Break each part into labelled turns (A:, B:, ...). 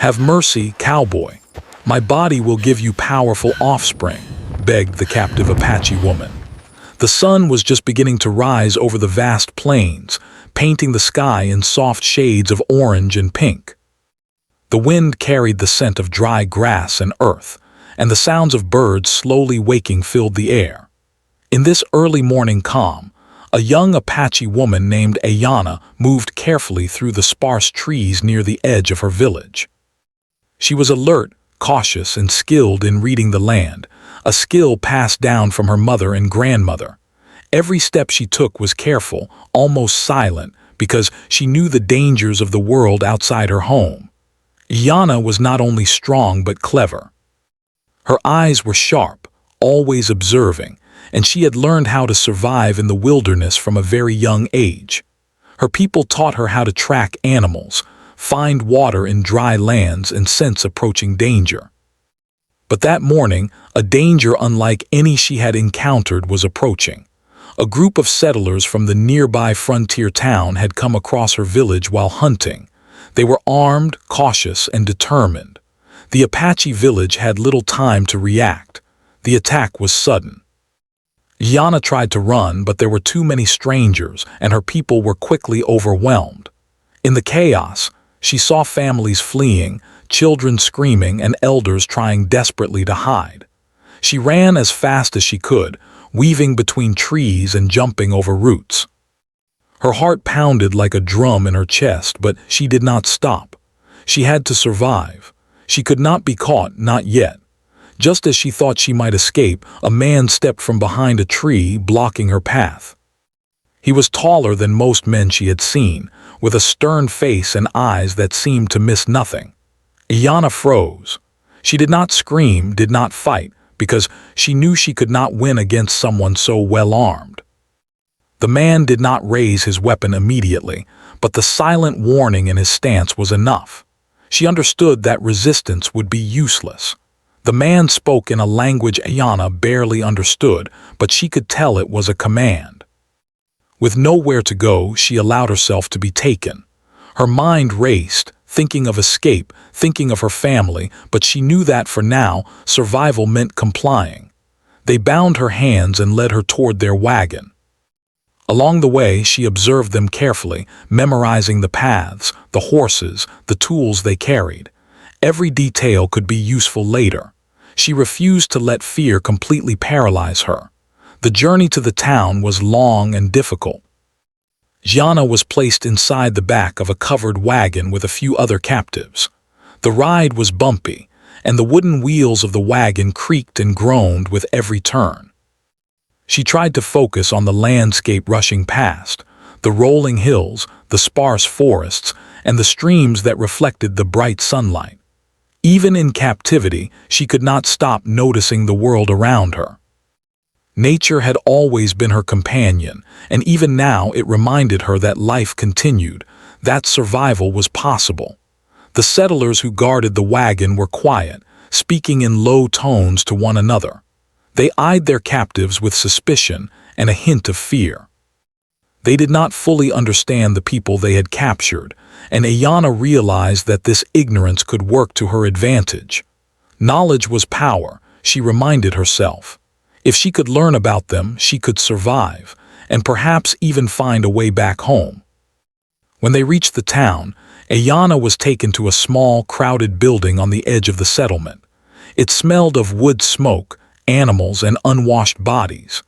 A: "Have mercy, cowboy. My body will give you powerful offspring," begged the captive Apache woman. The sun was just beginning to rise over the vast plains, painting the sky in soft shades of orange and pink. The wind carried the scent of dry grass and earth, and the sounds of birds slowly waking filled the air. In this early morning calm, a young Apache woman named Ayana moved carefully through the sparse trees near the edge of her village. She was alert, cautious, and skilled in reading the land, a skill passed down from her mother and grandmother. Every step she took was careful, almost silent, because she knew the dangers of the world outside her home. Ayana was not only strong but clever. Her eyes were sharp, always observing, and she had learned how to survive in the wilderness from a very young age. Her people taught her how to track animals, find water in dry lands, and sense approaching danger. But that morning, a danger unlike any she had encountered was approaching. A group of settlers from the nearby frontier town had come across her village while hunting. They were armed, cautious, and determined. The Apache village had little time to react. The attack was sudden. Yana tried to run, but there were too many strangers, and her people were quickly overwhelmed. In the chaos, she saw families fleeing, children screaming, and elders trying desperately to hide. She ran as fast as she could, weaving between trees and jumping over roots. Her heart pounded like a drum in her chest, but she did not stop. She had to survive. She could not be caught, not yet. Just as she thought she might escape, a man stepped from behind a tree, blocking her path. He was taller than most men she had seen, with a stern face and eyes that seemed to miss nothing. Ayana froze. She did not scream, did not fight, because she knew she could not win against someone so well armed. The man did not raise his weapon immediately, but the silent warning in his stance was enough. She understood that resistance would be useless. The man spoke in a language Ayana barely understood, but she could tell it was a command. With nowhere to go, she allowed herself to be taken. Her mind raced, thinking of escape, thinking of her family, but she knew that for now, survival meant complying. They bound her hands and led her toward their wagon. Along the way, she observed them carefully, memorizing the paths, the horses, the tools they carried. Every detail could be useful later. She refused to let fear completely paralyze her. The journey to the town was long and difficult. Jana was placed inside the back of a covered wagon with a few other captives. The ride was bumpy, and the wooden wheels of the wagon creaked and groaned with every turn. She tried to focus on the landscape rushing past, the rolling hills, the sparse forests, and the streams that reflected the bright sunlight. Even in captivity, she could not stop noticing the world around her. Nature had always been her companion, and even now it reminded her that life continued, that survival was possible. The settlers who guarded the wagon were quiet, speaking in low tones to one another. They eyed their captives with suspicion and a hint of fear. They did not fully understand the people they had captured, and Ayana realized that this ignorance could work to her advantage. Knowledge was power, she reminded herself. If she could learn about them, she could survive, and perhaps even find a way back home. When they reached the town, Ayana was taken to a small, crowded building on the edge of the settlement. It smelled of wood smoke, animals, and unwashed bodies.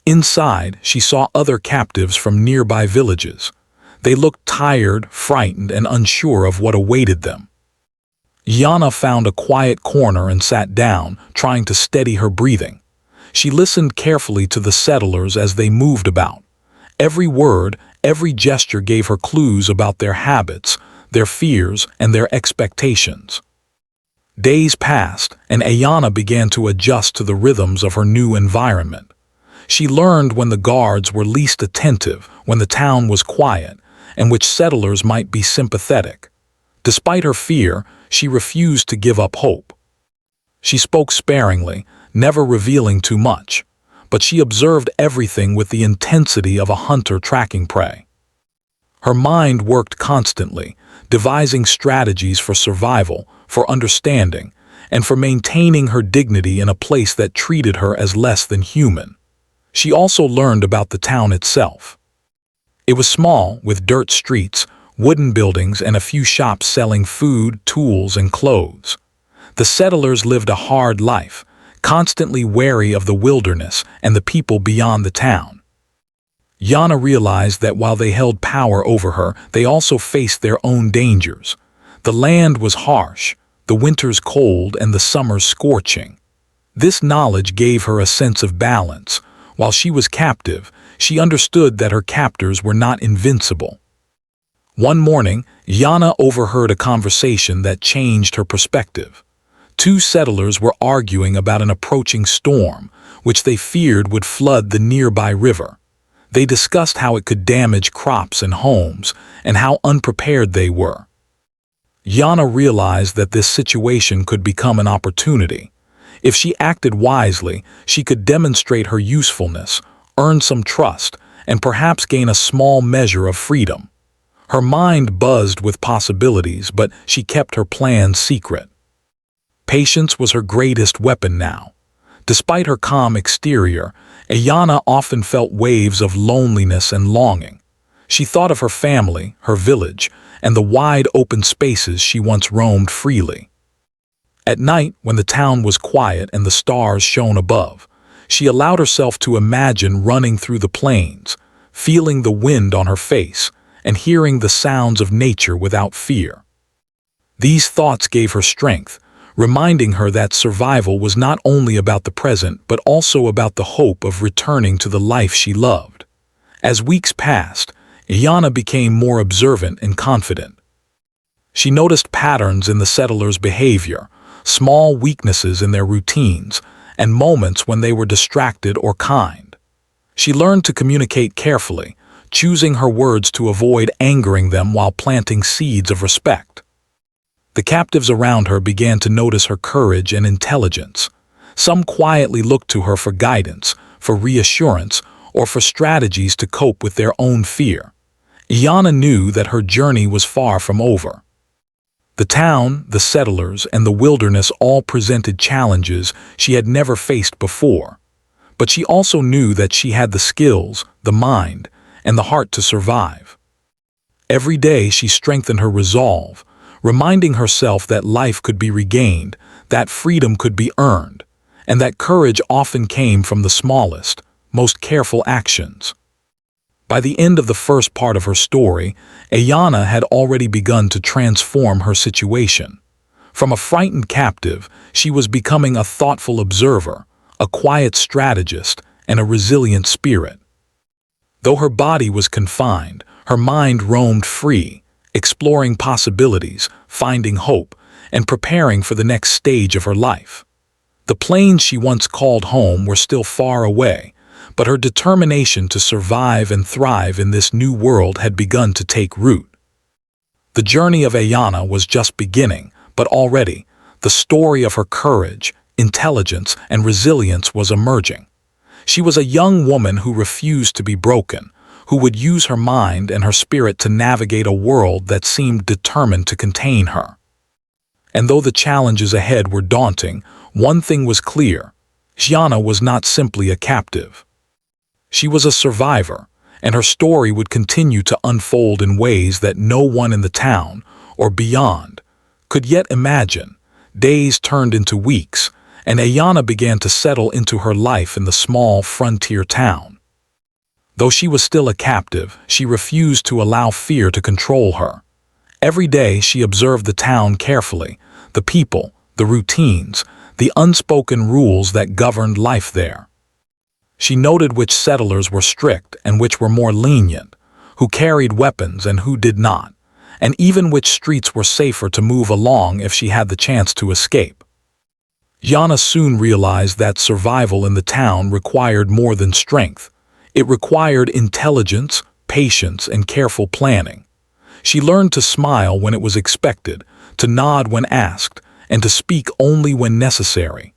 A: Inside, she saw other captives from nearby villages. They looked tired, frightened, and unsure of what awaited them. Ayana found a quiet corner and sat down, trying to steady her breathing. She listened carefully to the settlers as they moved about. Every word, every gesture gave her clues about their habits, their fears, and their expectations. Days passed, and Ayana began to adjust to the rhythms of her new environment. She learned when the guards were least attentive, when the town was quiet, and which settlers might be sympathetic. Despite her fear, she refused to give up hope. She spoke sparingly, never revealing too much, but she observed everything with the intensity of a hunter tracking prey. Her mind worked constantly, devising strategies for survival, for understanding, and for maintaining her dignity in a place that treated her as less than human. She also learned about the town itself. It was small, with dirt streets, wooden buildings, and a few shops selling food, tools, and clothes. The settlers lived a hard life, constantly wary of the wilderness and the people beyond the town. Yana realized that while they held power over her, they also faced their own dangers. The land was harsh, the winters cold, and the summers scorching. This knowledge gave her a sense of balance. While she was captive, she understood that her captors were not invincible. One morning, Yana overheard a conversation that changed her perspective. Two settlers were arguing about an approaching storm, which they feared would flood the nearby river. They discussed how it could damage crops and homes, and how unprepared they were. Yana realized that this situation could become an opportunity. If she acted wisely, she could demonstrate her usefulness, earn some trust, and perhaps gain a small measure of freedom. Her mind buzzed with possibilities, but she kept her plans secret. Patience was her greatest weapon now. Despite her calm exterior, Ayana often felt waves of loneliness and longing. She thought of her family, her village, and the wide open spaces she once roamed freely. At night, when the town was quiet and the stars shone above, she allowed herself to imagine running through the plains, feeling the wind on her face, and hearing the sounds of nature without fear. These thoughts gave her strength, reminding her that survival was not only about the present but also about the hope of returning to the life she loved. As weeks passed, Ayana became more observant and confident. She noticed patterns in the settlers' behavior, small weaknesses in their routines, and moments when they were distracted or kind. She learned to communicate carefully, choosing her words to avoid angering them while planting seeds of respect. The captives around her began to notice her courage and intelligence. Some quietly looked to her for guidance, for reassurance, or for strategies to cope with their own fear. Ayana knew that her journey was far from over. The town, the settlers, and the wilderness all presented challenges she had never faced before. But she also knew that she had the skills, the mind, and the heart to survive. Every day she strengthened her resolve, reminding herself that life could be regained, that freedom could be earned, and that courage often came from the smallest, most careful actions. By the end of the first part of her story, Ayana had already begun to transform her situation. From a frightened captive, she was becoming a thoughtful observer, a quiet strategist, and a resilient spirit. Though her body was confined, her mind roamed free, exploring possibilities, finding hope, and preparing for the next stage of her life. The plains she once called home were still far away, but her determination to survive and thrive in this new world had begun to take root. The journey of Ayana was just beginning, but already, the story of her courage, intelligence, and resilience was emerging. She was a young woman who refused to be broken, who would use her mind and her spirit to navigate a world that seemed determined to contain her. And though the challenges ahead were daunting, one thing was clear: Ayana was not simply a captive. She was a survivor, and her story would continue to unfold in ways that no one in the town, or beyond, could yet imagine. Days turned into weeks, and Ayana began to settle into her life in the small frontier town. Though she was still a captive, she refused to allow fear to control her. Every day she observed the town carefully, the people, the routines, the unspoken rules that governed life there. She noted which settlers were strict and which were more lenient, who carried weapons and who did not, and even which streets were safer to move along if she had the chance to escape. Yana soon realized that survival in the town required more than strength. It required intelligence, patience, and careful planning. She learned to smile when it was expected, to nod when asked, and to speak only when necessary.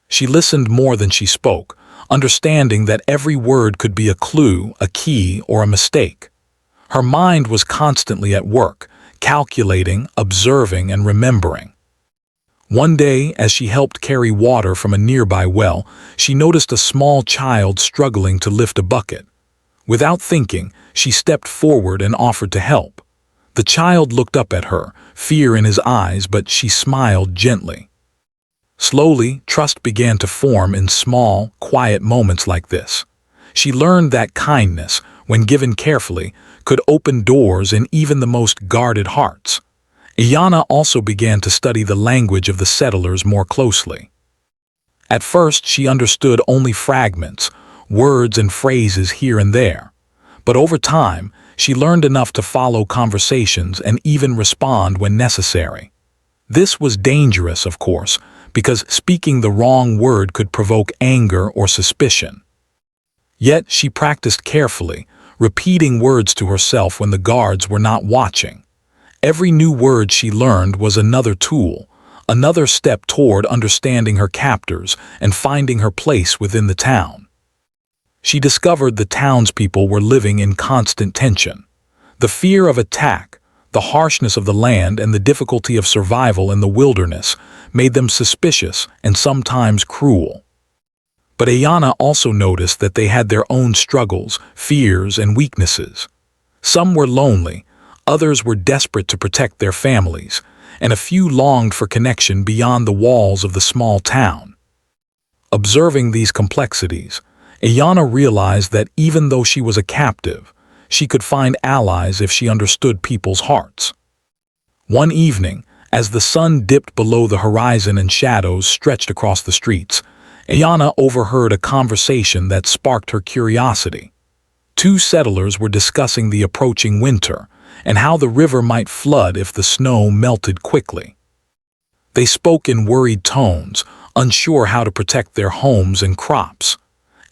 A: She listened more than she spoke, understanding that every word could be a clue, a key, or a mistake. Her mind was constantly at work, calculating, observing, and remembering. One day, as she helped carry water from a nearby well, she noticed a small child struggling to lift a bucket. Without thinking, she stepped forward and offered to help. The child looked up at her, fear in his eyes, but she smiled gently. Slowly, trust began to form in small, quiet moments like this. She learned that kindness, when given carefully, could open doors in even the most guarded hearts. Ayanna also began to study the language of the settlers more closely. At first, she understood only fragments, words and phrases here and there. But over time, she learned enough to follow conversations and even respond when necessary. This was dangerous, of course, because speaking the wrong word could provoke anger or suspicion. Yet she practiced carefully, repeating words to herself when the guards were not watching. Every new word she learned was another tool, another step toward understanding her captors and finding her place within the town. She discovered the townspeople were living in constant tension. The fear of attack, the harshness of the land, and the difficulty of survival in the wilderness made them suspicious and sometimes cruel. But Ayanna also noticed that they had their own struggles, fears, and weaknesses. Some were lonely, others were desperate to protect their families, and a few longed for connection beyond the walls of the small town. Observing these complexities, Ayanna realized that even though she was a captive, she could find allies if she understood people's hearts. One evening, as the sun dipped below the horizon and shadows stretched across the streets, Ayanna overheard a conversation that sparked her curiosity. Two settlers were discussing the approaching winter and how the river might flood if the snow melted quickly. They spoke in worried tones, unsure how to protect their homes and crops.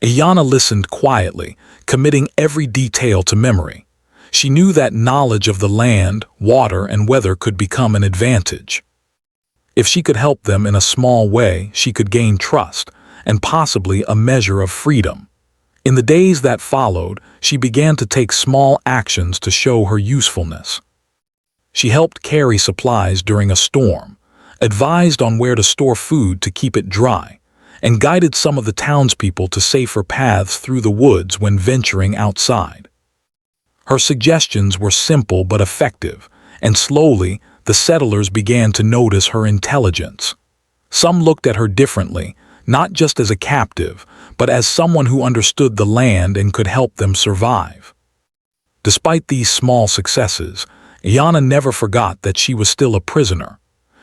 A: Ayanna listened quietly, committing every detail to memory. She knew that knowledge of the land, water, and weather could become an advantage. If she could help them in a small way, she could gain trust, and possibly a measure of freedom. In the days that followed, she began to take small actions to show her usefulness. She helped carry supplies during a storm, advised on where to store food to keep it dry, and guided some of the townspeople to safer paths through the woods when venturing outside. Her suggestions were simple but effective, and slowly the settlers began to notice her intelligence. Some looked at her differently, not just as a captive, but as someone who understood the land and could help them survive. Despite these small successes, Ayanna never forgot that she was still a prisoner.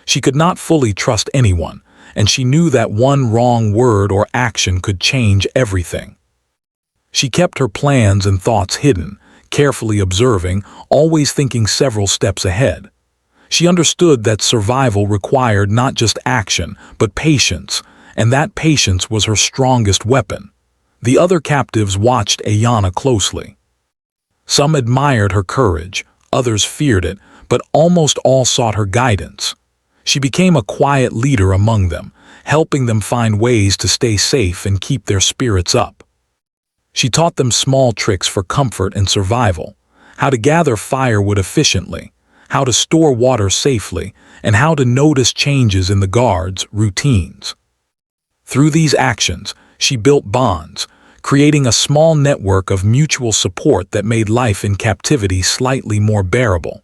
A: She could not fully trust anyone, and she knew that one wrong word or action could change everything. She kept her plans and thoughts hidden, carefully observing, always thinking several steps ahead. She understood that survival required not just action, but patience, and that patience was her strongest weapon. The other captives watched Ayanna closely. Some admired her courage, others feared it, but almost all sought her guidance. She became a quiet leader among them, helping them find ways to stay safe and keep their spirits up. She taught them small tricks for comfort and survival, how to gather firewood efficiently, how to store water safely, and how to notice changes in the guards' routines. Through these actions, she built bonds, creating a small network of mutual support that made life in captivity slightly more bearable.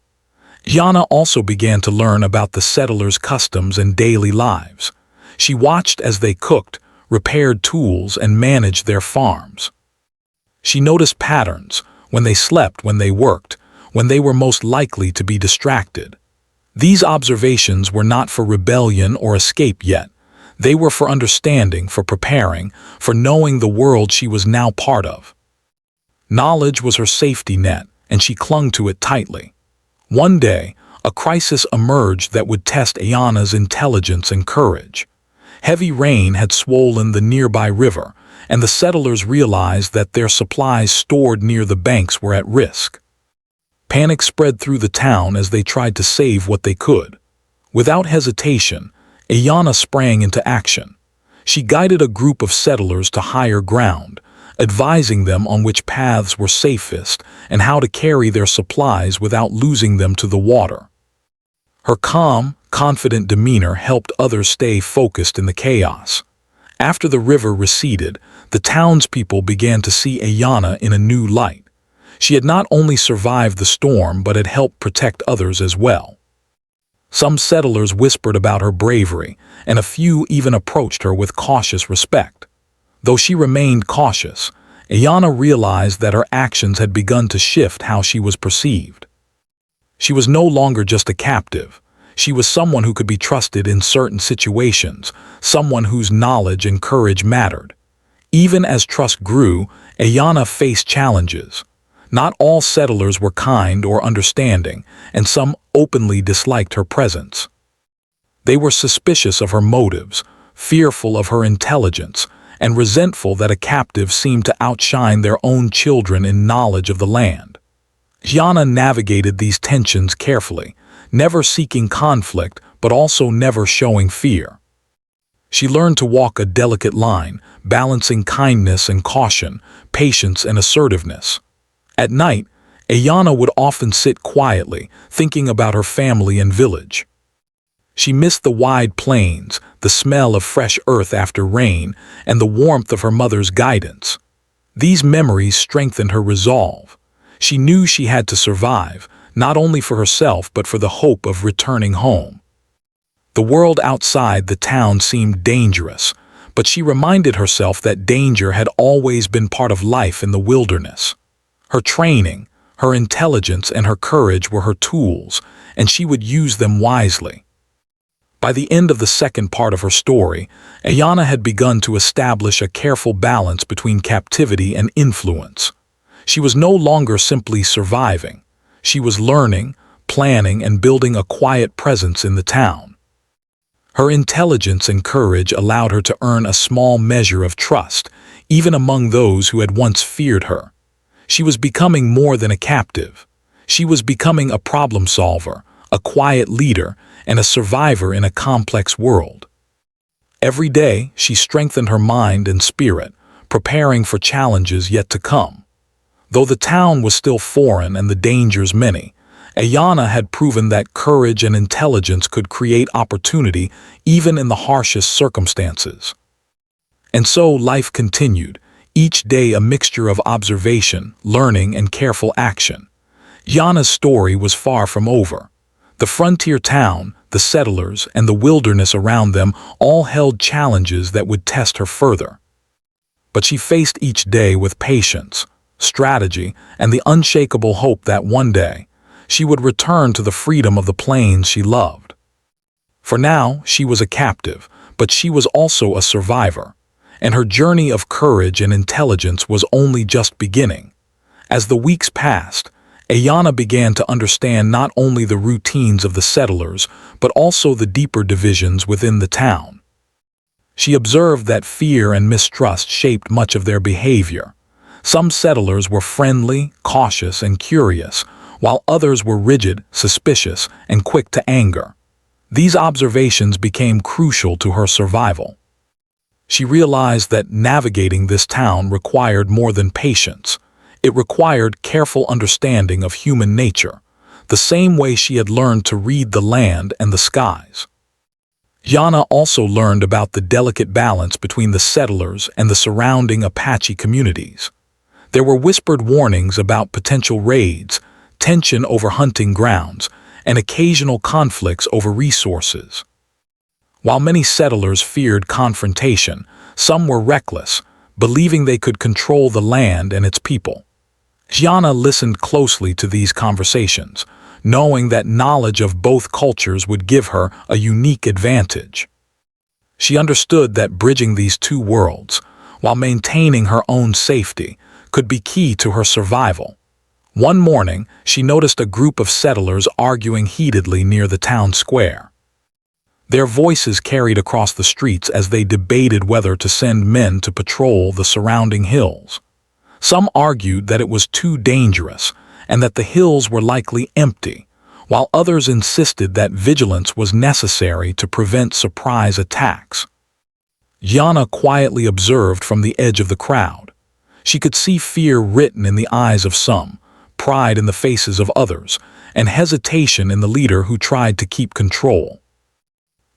A: Ayanna also began to learn about the settlers' customs and daily lives. She watched as they cooked, repaired tools, and managed their farms. She noticed patterns, when they slept, when they worked, when they were most likely to be distracted. These observations were not for rebellion or escape yet. They were for understanding, for preparing, for knowing the world she was now part of. Knowledge was her safety net, and she clung to it tightly. One day, a crisis emerged that would test Ayanna's intelligence and courage. Heavy rain had swollen the nearby river, and the settlers realized that their supplies stored near the banks were at risk. Panic spread through the town as they tried to save what they could. Without hesitation, Ayanna sprang into action. She guided a group of settlers to higher ground, advising them on which paths were safest and how to carry their supplies without losing them to the water. Her calm, confident demeanor helped others stay focused in the chaos. After the river receded, the townspeople began to see Ayanna in a new light. She had not only survived the storm but had helped protect others as well. Some settlers whispered about her bravery, and a few even approached her with cautious respect. Though she remained cautious, Ayanna realized that her actions had begun to shift how she was perceived. She was no longer just a captive. She was someone who could be trusted in certain situations, someone whose knowledge and courage mattered. Even as trust grew, Ayanna faced challenges. Not all settlers were kind or understanding, and some openly disliked her presence. They were suspicious of her motives, fearful of her intelligence, and resentful that a captive seemed to outshine their own children in knowledge of the land. Ayanna navigated these tensions carefully, never seeking conflict but also never showing fear. She learned to walk a delicate line, balancing kindness and caution, patience and assertiveness. At night, Ayanna would often sit quietly, thinking about her family and village. She missed the wide plains, the smell of fresh earth after rain, and the warmth of her mother's guidance. These memories strengthened her resolve. She knew she had to survive, not only for herself but for the hope of returning home. The world outside the town seemed dangerous, but she reminded herself that danger had always been part of life in the wilderness. Her training, her intelligence, and her courage were her tools, and she would use them wisely. By the end of the second part of her story, Ayanna had begun to establish a careful balance between captivity and influence. She was no longer simply surviving. She was learning, planning, and building a quiet presence in the town. Her intelligence and courage allowed her to earn a small measure of trust, even among those who had once feared her. She was becoming more than a captive. She was becoming a problem solver, a quiet leader, and a survivor in a complex world. Every day, she strengthened her mind and spirit, preparing for challenges yet to come. Though the town was still foreign and the dangers many, Ayanna had proven that courage and intelligence could create opportunity even in the harshest circumstances. And so life continued, each day a mixture of observation, learning, and careful action. Ayanna's story was far from over. The frontier town, the settlers, and the wilderness around them all held challenges that would test her further. But she faced each day with patience, strategy, and the unshakable hope that one day she would return to the freedom of the plains she loved. For now, she was a captive, but she was also a survivor, and her journey of courage and intelligence was only just beginning. As the weeks passed, Ayanna began to understand not only the routines of the settlers, but also the deeper divisions within the town. She observed that fear and mistrust shaped much of their behavior. Some settlers were friendly, cautious, and curious, while others were rigid, suspicious, and quick to anger. These observations became crucial to her survival. She realized that navigating this town required more than patience. It required careful understanding of human nature, the same way she had learned to read the land and the skies. Ayanna also learned about the delicate balance between the settlers and the surrounding Apache communities. There were whispered warnings about potential raids, tension over hunting grounds, and occasional conflicts over resources. While many settlers feared confrontation, some were reckless, believing they could control the land and its people. Ayanna listened closely to these conversations, knowing that knowledge of both cultures would give her a unique advantage. She understood that bridging these two worlds, while maintaining her own safety, could be key to her survival. One morning, she noticed a group of settlers arguing heatedly near the town square. Their voices carried across the streets as they debated whether to send men to patrol the surrounding hills. Some argued that it was too dangerous and that the hills were likely empty, while others insisted that vigilance was necessary to prevent surprise attacks. Ayanna quietly observed from the edge of the crowd. She could see fear written in the eyes of some, pride in the faces of others, and hesitation in the leader who tried to keep control.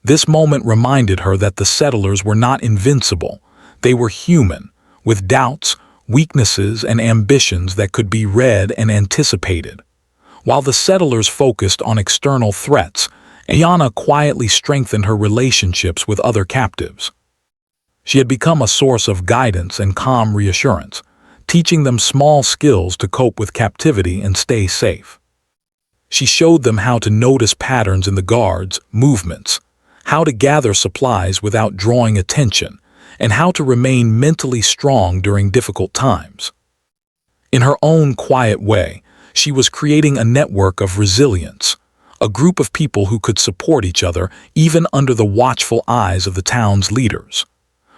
A: This moment reminded her that the settlers were not invincible. They were human, with doubts, weaknesses, and ambitions that could be read and anticipated. While the settlers focused on external threats, Ayanna quietly strengthened her relationships with other captives. She had become a source of guidance and calm reassurance, teaching them small skills to cope with captivity and stay safe. She showed them how to notice patterns in the guards' movements, how to gather supplies without drawing attention, and how to remain mentally strong during difficult times. In her own quiet way, she was creating a network of resilience, a group of people who could support each other even under the watchful eyes of the town's leaders.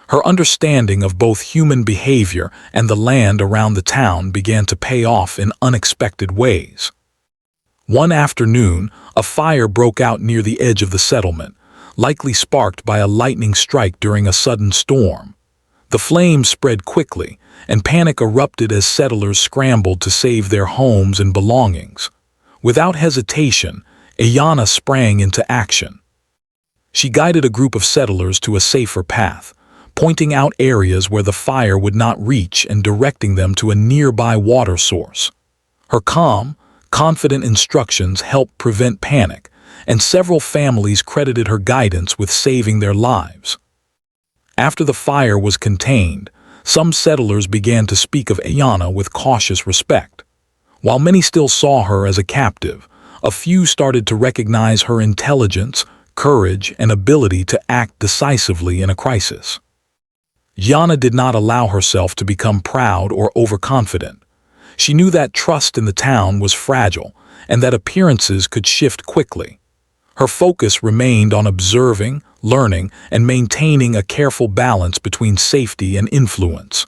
A: Her understanding of both human behavior and the land around the town began to pay off in unexpected ways. One afternoon, a fire broke out near the edge of the settlement, likely sparked by a lightning strike during a sudden storm. The flames spread quickly, and panic erupted as settlers scrambled to save their homes and belongings. Without hesitation, Ayanna sprang into action. She guided a group of settlers to a safer path, pointing out areas where the fire would not reach and directing them to a nearby water source. Her calm, confident instructions helped prevent panic, and several families credited her guidance with saving their lives. After the fire was contained, some settlers began to speak of Ayanna with cautious respect. While many still saw her as a captive, a few started to recognize her intelligence, courage, and ability to act decisively in a crisis. Ayanna did not allow herself to become proud or overconfident. She knew that trust in the town was fragile and that appearances could shift quickly. Her focus remained on observing, learning, and maintaining a careful balance between safety and influence.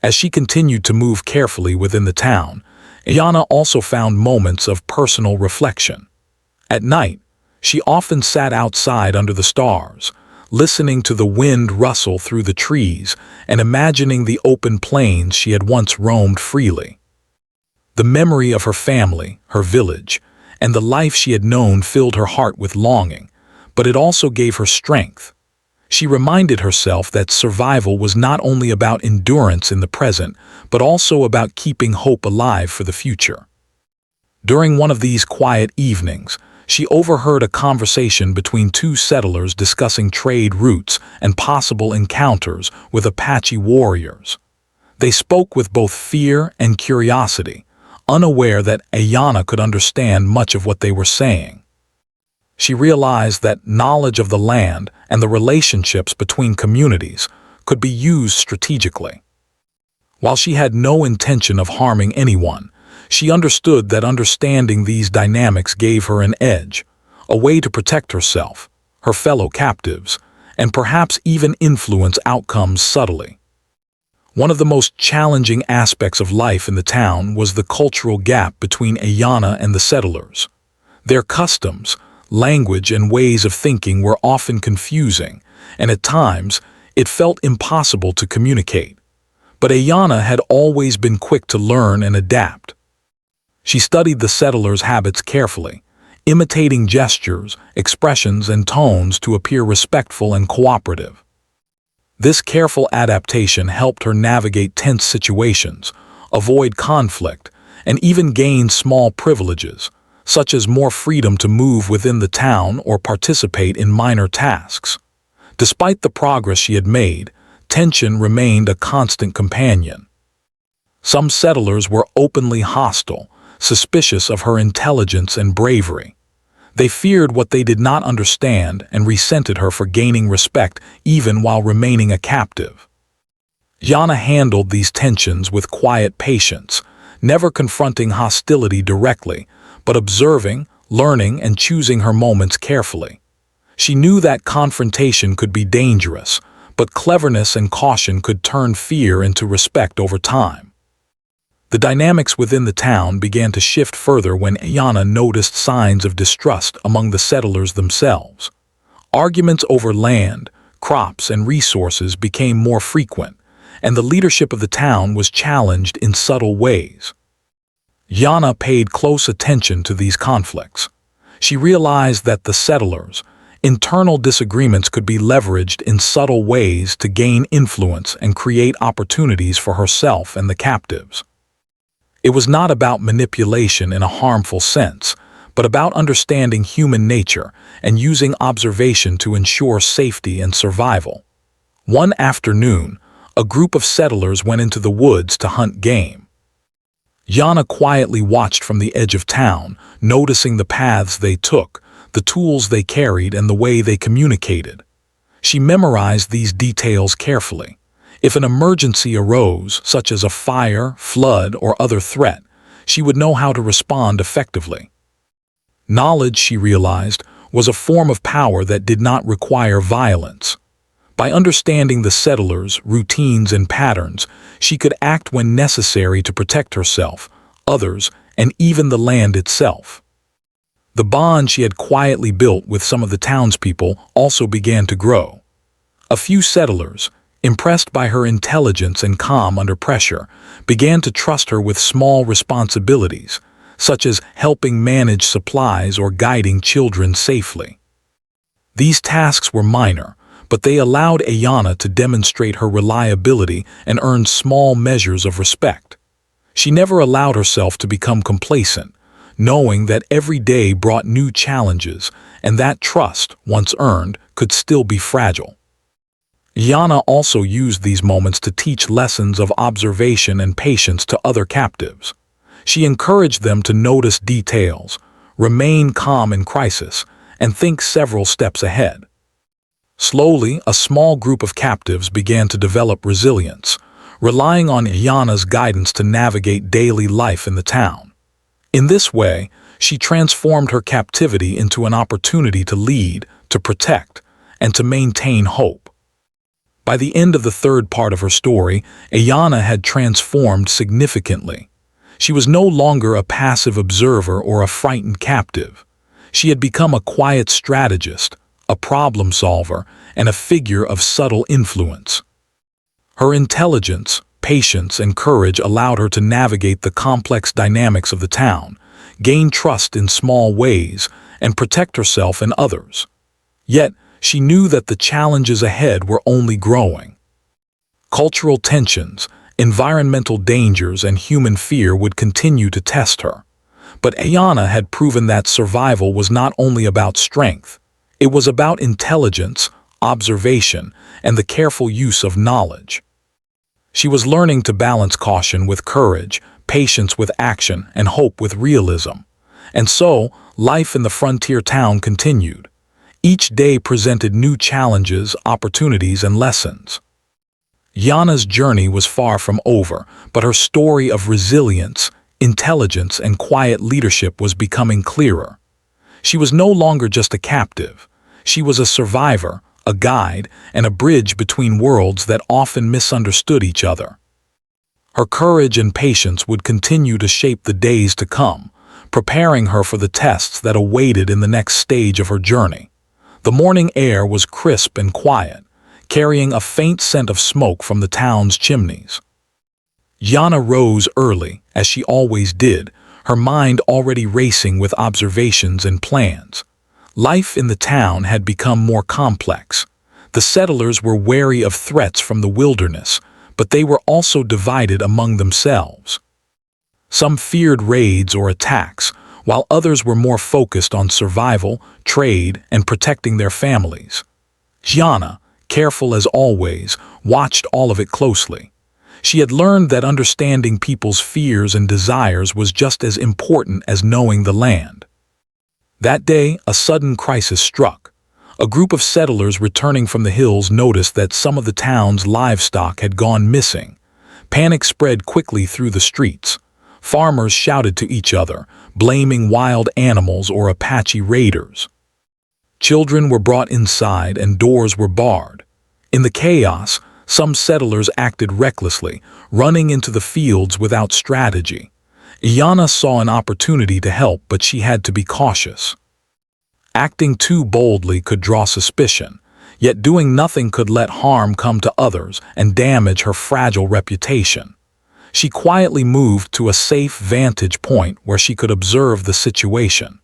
A: As she continued to move carefully within the town, Ayanna also found moments of personal reflection. At night, she often sat outside under the stars, listening to the wind rustle through the trees and imagining the open plains she had once roamed freely. The memory of her family, her village, and the life she had known filled her heart with longing, but it also gave her strength. She reminded herself that survival was not only about endurance in the present, but also about keeping hope alive for the future. During one of these quiet evenings, she overheard a conversation between two settlers discussing trade routes and possible encounters with Apache warriors. They spoke with both fear and curiosity, unaware that Ayanna could understand much of what they were saying. She realized that knowledge of the land and the relationships between communities could be used strategically. While she had no intention of harming anyone, she understood that understanding these dynamics gave her an edge, a way to protect herself, her fellow captives, and perhaps even influence outcomes subtly. One of the most challenging aspects of life in the town was the cultural gap between Ayanna and the settlers. Their customs, language, and ways of thinking were often confusing, and at times it felt impossible to communicate. But Ayanna had always been quick to learn and adapt. She studied the settlers' habits carefully, imitating gestures, expressions, and tones to appear respectful and cooperative. This careful adaptation helped her navigate tense situations, avoid conflict, and even gain small privileges, such as more freedom to move within the town or participate in minor tasks. Despite the progress she had made, tension remained a constant companion. Some settlers were openly hostile, suspicious of her intelligence and bravery. They feared what they did not understand and resented her for gaining respect even while remaining a captive. Ayanna handled these tensions with quiet patience, never confronting hostility directly, but observing, learning, and choosing her moments carefully. She knew that confrontation could be dangerous, but cleverness and caution could turn fear into respect over time. The dynamics within the town began to shift further when Ayanna noticed signs of distrust among the settlers themselves. Arguments over land, crops, and resources became more frequent, and the leadership of the town was challenged in subtle ways. Yana paid close attention to these conflicts. She realized that the settlers' internal disagreements could be leveraged in subtle ways to gain influence and create opportunities for herself and the captives. It was not about manipulation in a harmful sense, but about understanding human nature and using observation to ensure safety and survival. One afternoon, a group of settlers went into the woods to hunt game. Yana quietly watched from the edge of town, noticing the paths they took, the tools they carried, and the way they communicated. She memorized these details carefully. If an emergency arose, such as a fire, flood, or other threat, she would know how to respond effectively. Knowledge, she realized, was a form of power that did not require violence. By understanding the settlers' routines and patterns, she could act when necessary to protect herself, others, and even the land itself. The bond she had quietly built with some of the townspeople also began to grow. A few settlers, impressed by her intelligence and calm under pressure, began to trust her with small responsibilities, such as helping manage supplies or guiding children safely. These tasks were minor, but they allowed Yana to demonstrate her reliability and earn small measures of respect. She never allowed herself to become complacent, knowing that every day brought new challenges and that trust, once earned, could still be fragile. Yana also used these moments to teach lessons of observation and patience to other captives. She encouraged them to notice details, remain calm in crisis, and think several steps ahead. Slowly, a small group of captives began to develop resilience, relying on Yana's guidance to navigate daily life in the town. In this way, she transformed her captivity into an opportunity to lead, to protect, and to maintain hope. By the end of the third part of her story, Yana had transformed significantly. She was no longer a passive observer or a frightened captive. She had become a quiet strategist, a problem solver, and a figure of subtle influence. Her intelligence, patience, and courage allowed her to navigate the complex dynamics of the town, gain trust in small ways, and protect herself and others. Yet, she knew that the challenges ahead were only growing. Cultural tensions, environmental dangers, and human fear would continue to test her. But Yana had proven that survival was not only about strength. It was about intelligence, observation, and the careful use of knowledge. She was learning to balance caution with courage, patience with action, and hope with realism. And so, life in the frontier town continued. Each day presented new challenges, opportunities, and lessons. Yana's journey was far from over, but her story of resilience, intelligence, and quiet leadership was becoming clearer. She was no longer just a captive. She was a survivor, a guide, and a bridge between worlds that often misunderstood each other. Her courage and patience would continue to shape the days to come, preparing her for the tests that awaited in the next stage of her journey. The morning air was crisp and quiet, carrying a faint scent of smoke from the town's chimneys. Yana rose early, as she always did, her mind already racing with observations and plans. Life in the town had become more complex. The settlers were wary of threats from the wilderness, but they were also divided among themselves. Some feared raids or attacks, while others were more focused on survival, trade, and protecting their families. Yana, careful as always, watched all of it closely. She had learned that understanding people's fears and desires was just as important as knowing the land. That day, a sudden crisis struck. A group of settlers returning from the hills noticed that some of the town's livestock had gone missing. Panic spread quickly through the streets. Farmers shouted to each other, blaming wild animals or Apache raiders. Children were brought inside and doors were barred. In the chaos, some settlers acted recklessly, running into the fields without strategy. Yana saw an opportunity to help, but she had to be cautious. Acting too boldly could draw suspicion, yet doing nothing could let harm come to others and damage her fragile reputation. She quietly moved to a safe vantage point where she could observe the situation.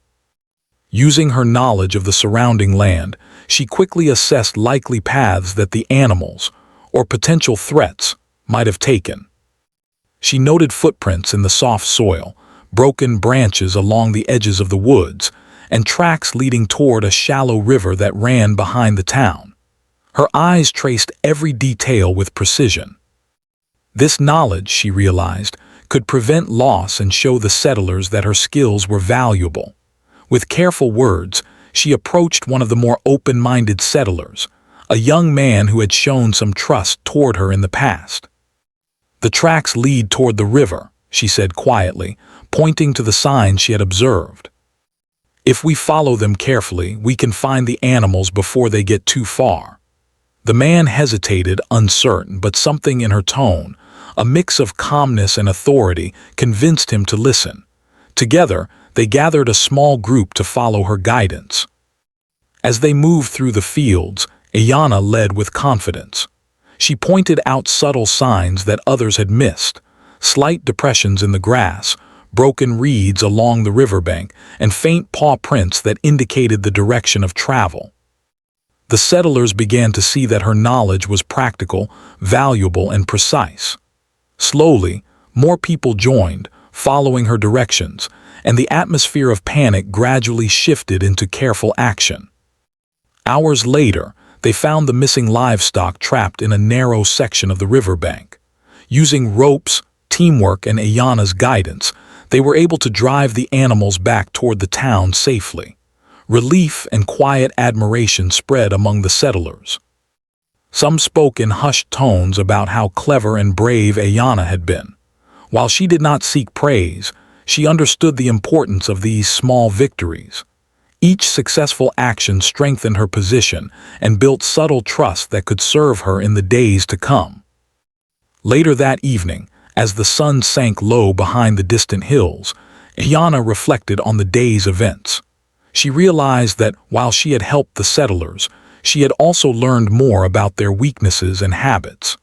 A: Using her knowledge of the surrounding land, she quickly assessed likely paths that the animals, or potential threats, might have taken. She noted footprints in the soft soil, broken branches along the edges of the woods, and tracks leading toward a shallow river that ran behind the town. Her eyes traced every detail with precision. This knowledge, she realized, could prevent loss and show the settlers that her skills were valuable. With careful words, she approached one of the more open-minded settlers, a young man who had shown some trust toward her in the past. "The tracks lead toward the river," she said quietly, pointing to the signs she had observed. "If we follow them carefully, we can find the animals before they get too far." The man hesitated, uncertain, but something in her tone, a mix of calmness and authority, convinced him to listen. Together, they gathered a small group to follow her guidance. As they moved through the fields, Ayanna led with confidence. She pointed out subtle signs that others had missed: slight depressions in the grass, broken reeds along the riverbank, and faint paw prints that indicated the direction of travel. The settlers began to see that her knowledge was practical, valuable, and precise. Slowly, more people joined, following her directions, and the atmosphere of panic gradually shifted into careful action. Hours later, they found the missing livestock trapped in a narrow section of the riverbank. Using ropes, teamwork, and Ayanna's guidance, they were able to drive the animals back toward the town safely. Relief and quiet admiration spread among the settlers. Some spoke in hushed tones about how clever and brave Ayanna had been. While she did not seek praise, she understood the importance of these small victories. Each successful action strengthened her position and built subtle trust that could serve her in the days to come. Later that evening, as the sun sank low behind the distant hills, Ayanna reflected on the day's events. She realized that while she had helped the settlers, she had also learned more about their weaknesses and habits.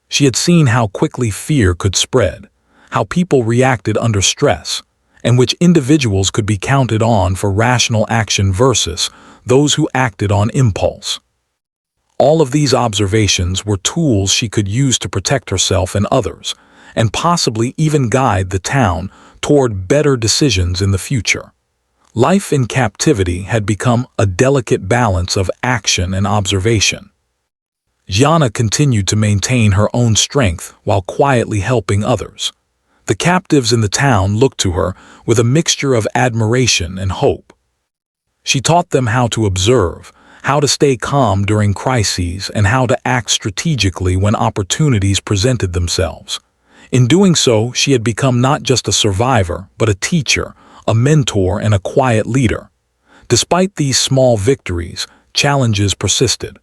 A: She had seen how quickly fear could spread, how people reacted under stress, and which individuals could be counted on for rational action versus those who acted on impulse. All of these observations were tools she could use to protect herself and others, and possibly even guide the town toward better decisions in the future. Life in captivity had become a delicate balance of action and observation. Ayanna continued to maintain her own strength while quietly helping others. The captives in the town looked to her with a mixture of admiration and hope. She taught them how to observe, how to stay calm during crises, and how to act strategically when opportunities presented themselves. In doing so, she had become not just a survivor, but a teacher, a mentor, and a quiet leader. Despite these small victories, challenges persisted.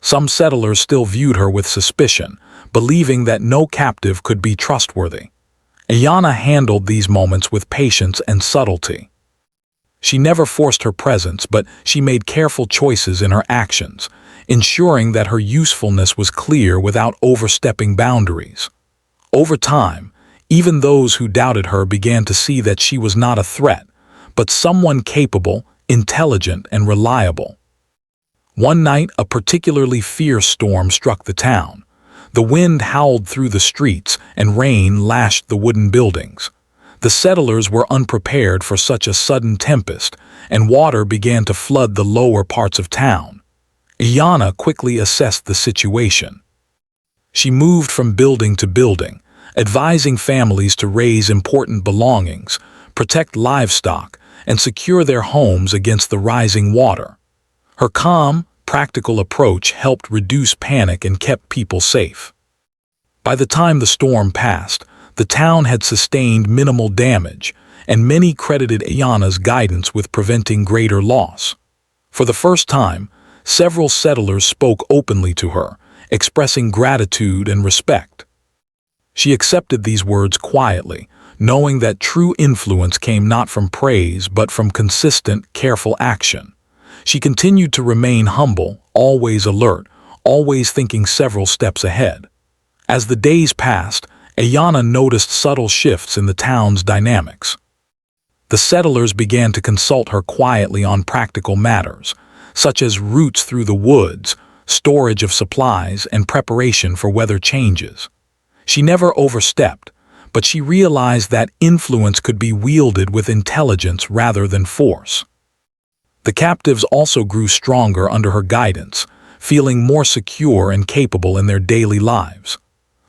A: Some settlers still viewed her with suspicion, believing that no captive could be trustworthy. Ayanna handled these moments with patience and subtlety. She never forced her presence, but she made careful choices in her actions, ensuring that her usefulness was clear without overstepping boundaries. Over time, even those who doubted her began to see that she was not a threat, but someone capable, intelligent, and reliable. One night, a particularly fierce storm struck the town. The wind howled through the streets, and rain lashed the wooden buildings. The settlers were unprepared for such a sudden tempest, and water began to flood the lower parts of town. Ayanna quickly assessed the situation. She moved from building to building, advising families to raise important belongings, protect livestock, and secure their homes against the rising water. Her calm, practical approach helped reduce panic and kept people safe. By the time the storm passed, the town had sustained minimal damage, and many credited Ayanna's guidance with preventing greater loss. For the first time, several settlers spoke openly to her, expressing gratitude and respect. She accepted these words quietly, knowing that true influence came not from praise but from consistent, careful action. She continued to remain humble, always alert, always thinking several steps ahead. As the days passed, Ayanna noticed subtle shifts in the town's dynamics. The settlers began to consult her quietly on practical matters, such as routes through the woods, storage of supplies, and preparation for weather changes. She never overstepped, but she realized that influence could be wielded with intelligence rather than force. The captives also grew stronger under her guidance, feeling more secure and capable in their daily lives.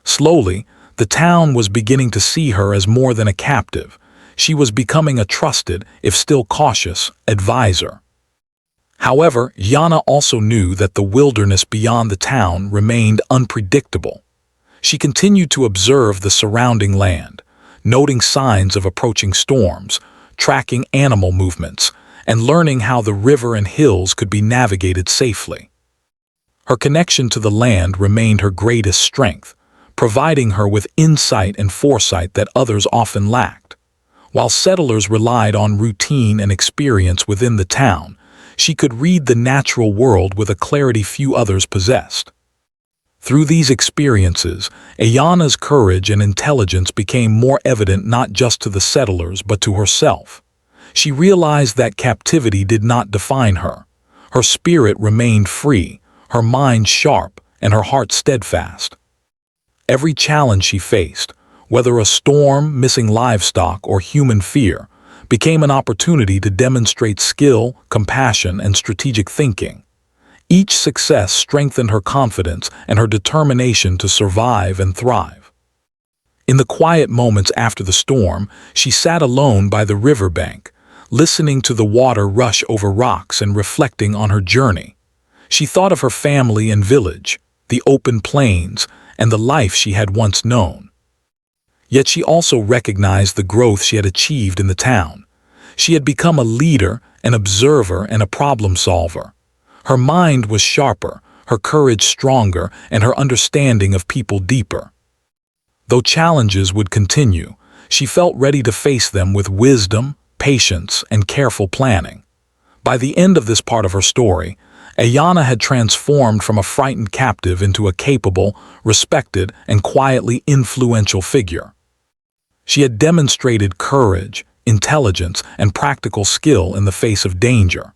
A: Slowly, the town was beginning to see her as more than a captive. She was becoming a trusted, if still cautious, advisor. However, Ayanna also knew that the wilderness beyond the town remained unpredictable. She continued to observe the surrounding land, noting signs of approaching storms, tracking animal movements, and learning how the river and hills could be navigated safely. Her connection to the land remained her greatest strength, providing her with insight and foresight that others often lacked. While settlers relied on routine and experience within the town, she could read the natural world with a clarity few others possessed. Through these experiences, Ayanna's courage and intelligence became more evident not just to the settlers but to herself. She realized that captivity did not define her. Her spirit remained free, her mind sharp, and her heart steadfast. Every challenge she faced, whether a storm, missing livestock, or human fear, became an opportunity to demonstrate skill, compassion, and strategic thinking. Each success strengthened her confidence and her determination to survive and thrive. In the quiet moments after the storm, she sat alone by the riverbank, listening to the water rush over rocks and reflecting on her journey. She thought of her family and village, the open plains, and the life she had once known. Yet she also recognized the growth she had achieved in the town. She had become a leader, an observer, and a problem solver. Her mind was sharper, her courage stronger, and her understanding of people deeper. Though challenges would continue, she felt ready to face them with wisdom, patience, and careful planning. By the end of this part of her story, Ayanna had transformed from a frightened captive into a capable, respected, and quietly influential figure. She had demonstrated courage, intelligence, and practical skill in the face of danger.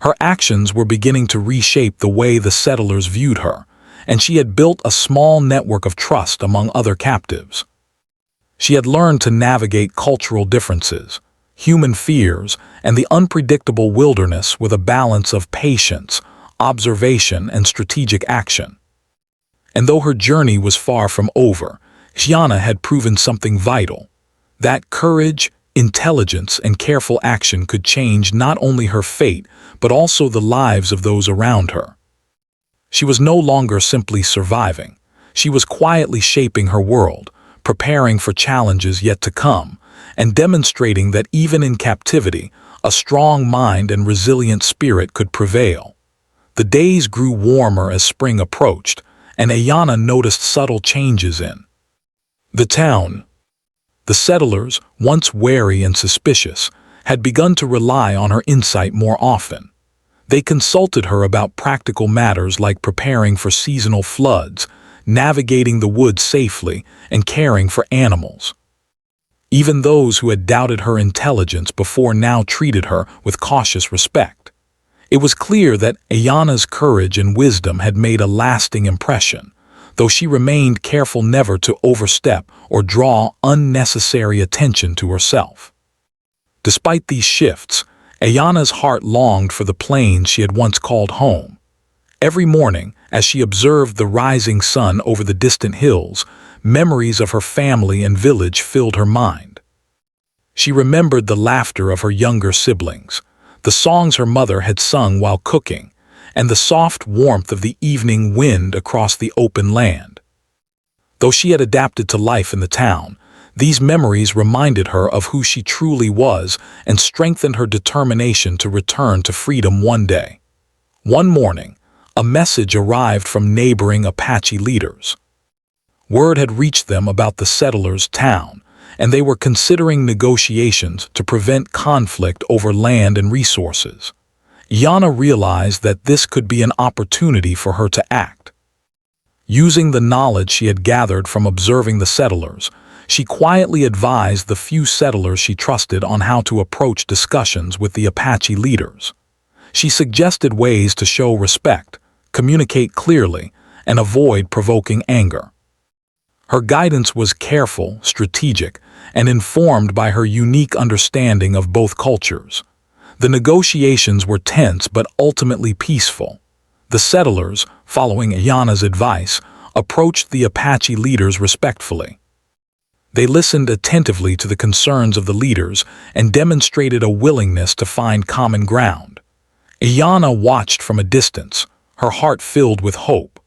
A: Her actions were beginning to reshape the way the settlers viewed her, and she had built a small network of trust among other captives. She had learned to navigate cultural differences, human fears, and the unpredictable wilderness with a balance of patience, observation, and strategic action. And though her journey was far from over, Ayanna had proven something vital: that courage, intelligence, and careful action could change not only her fate, but also the lives of those around her. She was no longer simply surviving. She was quietly shaping her world, preparing for challenges yet to come, and demonstrating that even in captivity, a strong mind and resilient spirit could prevail. The days grew warmer as spring approached, and Ayanna noticed subtle changes in the town. The settlers, once wary and suspicious, had begun to rely on her insight more often. They consulted her about practical matters like preparing for seasonal floods, navigating the woods safely, and caring for animals. Even those who had doubted her intelligence before now treated her with cautious respect. It was clear that Ayanna's courage and wisdom had made a lasting impression, though she remained careful never to overstep or draw unnecessary attention to herself. Despite these shifts, Ayanna's heart longed for the plains she had once called home. Every morning, as she observed the rising sun over the distant hills, memories of her family and village filled her mind. She remembered the laughter of her younger siblings, the songs her mother had sung while cooking, and the soft warmth of the evening wind across the open land. Though she had adapted to life in the town, these memories reminded her of who she truly was and strengthened her determination to return to freedom one day. One morning, a message arrived from neighboring Apache leaders. Word had reached them about the settlers' town, and they were considering negotiations to prevent conflict over land and resources. Yana realized that this could be an opportunity for her to act. Using the knowledge she had gathered from observing the settlers, she quietly advised the few settlers she trusted on how to approach discussions with the Apache leaders. She suggested ways to show respect, communicate clearly, and avoid provoking anger. Her guidance was careful, strategic, and informed by her unique understanding of both cultures. The negotiations were tense but ultimately peaceful. The settlers, following Yana's advice, approached the Apache leaders respectfully. They listened attentively to the concerns of the leaders and demonstrated a willingness to find common ground. Yana watched from a distance, her heart filled with hope.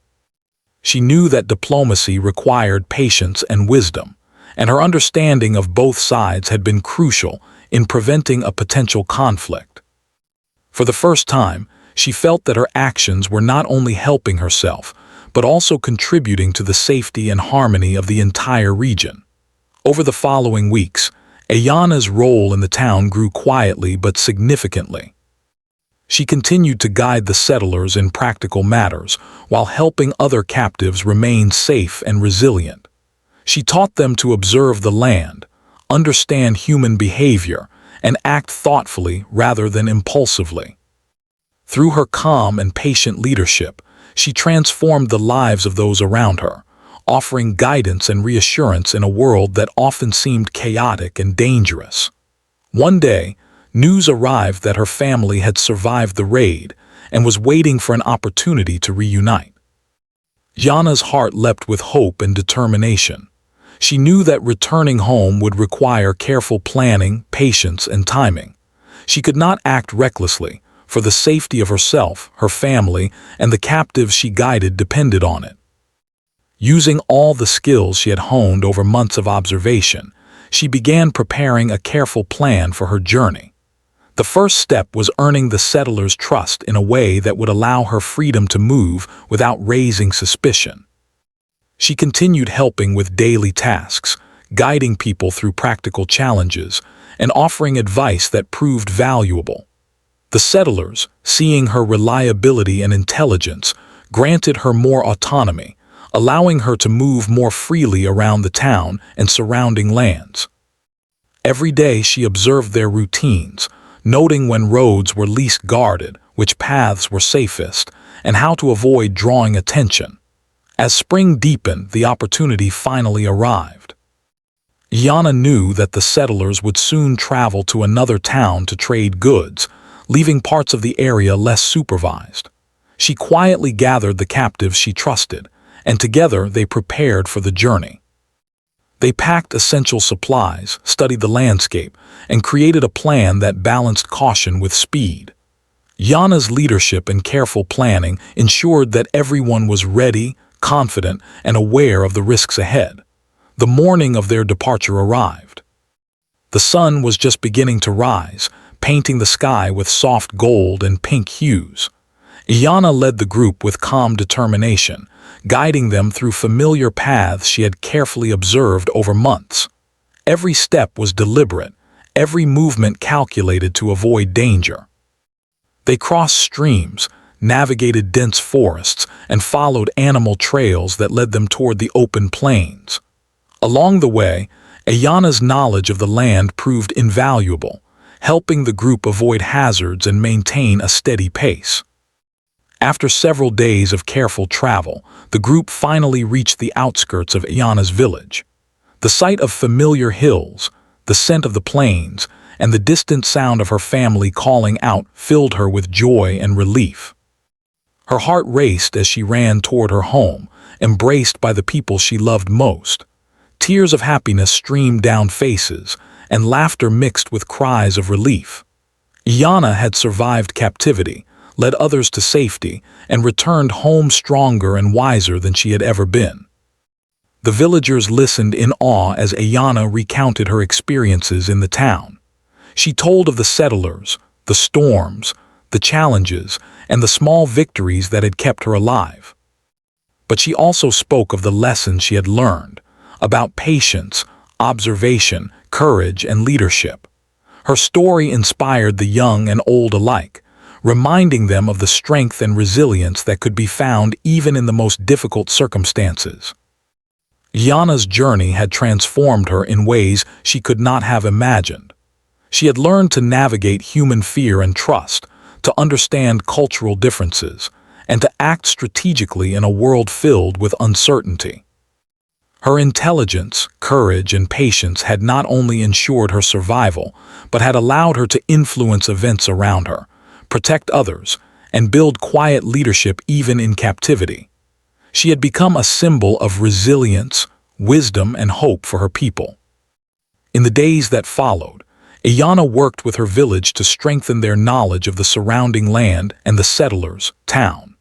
A: She knew that diplomacy required patience and wisdom, and her understanding of both sides had been crucial in preventing a potential conflict. For the first time, she felt that her actions were not only helping herself, but also contributing to the safety and harmony of the entire region. Over the following weeks, Ayana's role in the town grew quietly but significantly. She continued to guide the settlers in practical matters while helping other captives remain safe and resilient. She taught them to observe the land, understand human behavior, and act thoughtfully rather than impulsively. Through her calm and patient leadership, she transformed the lives of those around her, offering guidance and reassurance in a world that often seemed chaotic and dangerous. One day, news arrived that her family had survived the raid and was waiting for an opportunity to reunite. Yana's heart leapt with hope and determination. She knew that returning home would require careful planning, patience, and timing. She could not act recklessly, for the safety of herself, her family, and the captives she guided depended on it. Using all the skills she had honed over months of observation, she began preparing a careful plan for her journey. The first step was earning the settlers' trust in a way that would allow her freedom to move without raising suspicion. She continued helping with daily tasks, guiding people through practical challenges, and offering advice that proved valuable. The settlers, seeing her reliability and intelligence, granted her more autonomy, allowing her to move more freely around the town and surrounding lands. Every day she observed their routines, noting when roads were least guarded, which paths were safest, and how to avoid drawing attention. As spring deepened, the opportunity finally arrived. Yana knew that the settlers would soon travel to another town to trade goods, leaving parts of the area less supervised. She quietly gathered the captives she trusted, and together they prepared for the journey. They packed essential supplies, studied the landscape, and created a plan that balanced caution with speed. Yana's leadership and careful planning ensured that everyone was ready, confident, and aware of the risks ahead. The morning of their departure arrived. The sun was just beginning to rise, painting the sky with soft gold and pink hues. Yana led the group with calm determination, guiding them through familiar paths she had carefully observed over months. Every step was deliberate, every movement calculated to avoid danger. They crossed streams, navigated dense forests, and followed animal trails that led them toward the open plains. Along the way, Ayana's knowledge of the land proved invaluable, helping the group avoid hazards and maintain a steady pace. After several days of careful travel, the group finally reached the outskirts of Ayana's village. The sight of familiar hills, the scent of the plains, and the distant sound of her family calling out filled her with joy and relief. Her heart raced as she ran toward her home, embraced by the people she loved most. Tears of happiness streamed down faces, and laughter mixed with cries of relief. Ayana had survived captivity, led others to safety, and returned home stronger and wiser than she had ever been. The villagers listened in awe as Ayana recounted her experiences in the town. She told of the settlers, the storms, the challenges, and the small victories that had kept her alive. But she also spoke of the lessons she had learned, about patience, observation, courage, and leadership. Her story inspired the young and old alike, reminding them of the strength and resilience that could be found even in the most difficult circumstances. Yana's journey had transformed her in ways she could not have imagined. She had learned to navigate human fear and trust, to understand cultural differences, and to act strategically in a world filled with uncertainty. Her intelligence, courage, and patience had not only ensured her survival, but had allowed her to influence events around her, protect others, and build quiet leadership even in captivity. She had become a symbol of resilience, wisdom, and hope for her people. In the days that followed, Ayana worked with her village to strengthen their knowledge of the surrounding land and the settlers' town.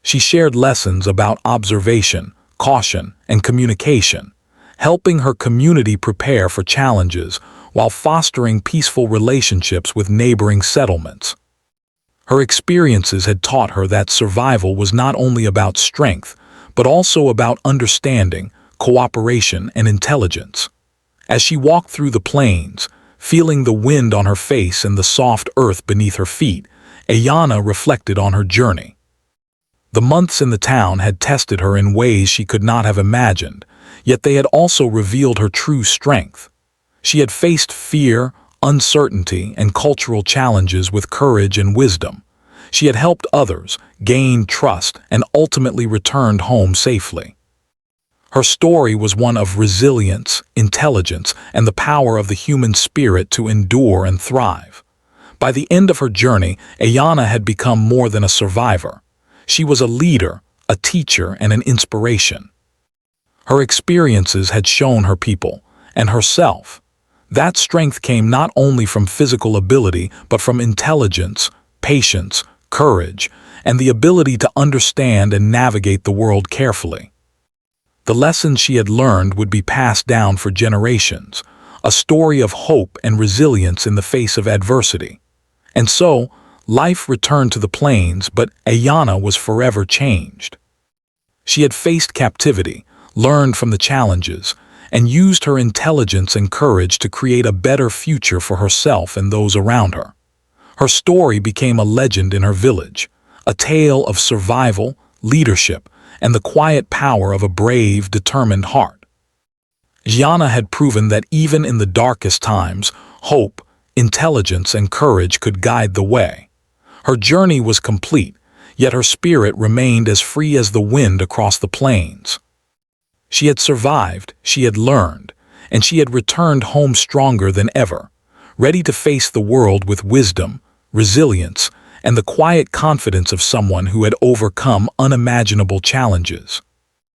A: She shared lessons about observation, caution, and communication, helping her community prepare for challenges while fostering peaceful relationships with neighboring settlements. Her experiences had taught her that survival was not only about strength, but also about understanding, cooperation, and intelligence. As she walked through the plains, feeling the wind on her face and the soft earth beneath her feet, Ayana reflected on her journey. The months in the town had tested her in ways she could not have imagined, yet they had also revealed her true strength. She had faced fear, uncertainty, and cultural challenges with courage and wisdom. She had helped others, gained trust, and ultimately returned home safely. Her story was one of resilience, intelligence, and the power of the human spirit to endure and thrive. By the end of her journey, Ayana had become more than a survivor. She was a leader, a teacher, and an inspiration. Her experiences had shown her people, and herself, that strength came not only from physical ability but from intelligence, patience, courage, and the ability to understand and navigate the world carefully. The lessons she had learned would be passed down for generations, a story of hope and resilience in the face of adversity. And so, life returned to the plains, but Ayana was forever changed. She had faced captivity, learned from the challenges, and used her intelligence and courage to create a better future for herself and those around her. Her story became a legend in her village, a tale of survival, leadership, and the quiet power of a brave, determined heart. Ayana had proven that even in the darkest times, hope, intelligence, and courage could guide the way. Her journey was complete, yet her spirit remained as free as the wind across the plains. She had survived, she had learned, and she had returned home stronger than ever, ready to face the world with wisdom, resilience, and the quiet confidence of someone who had overcome unimaginable challenges.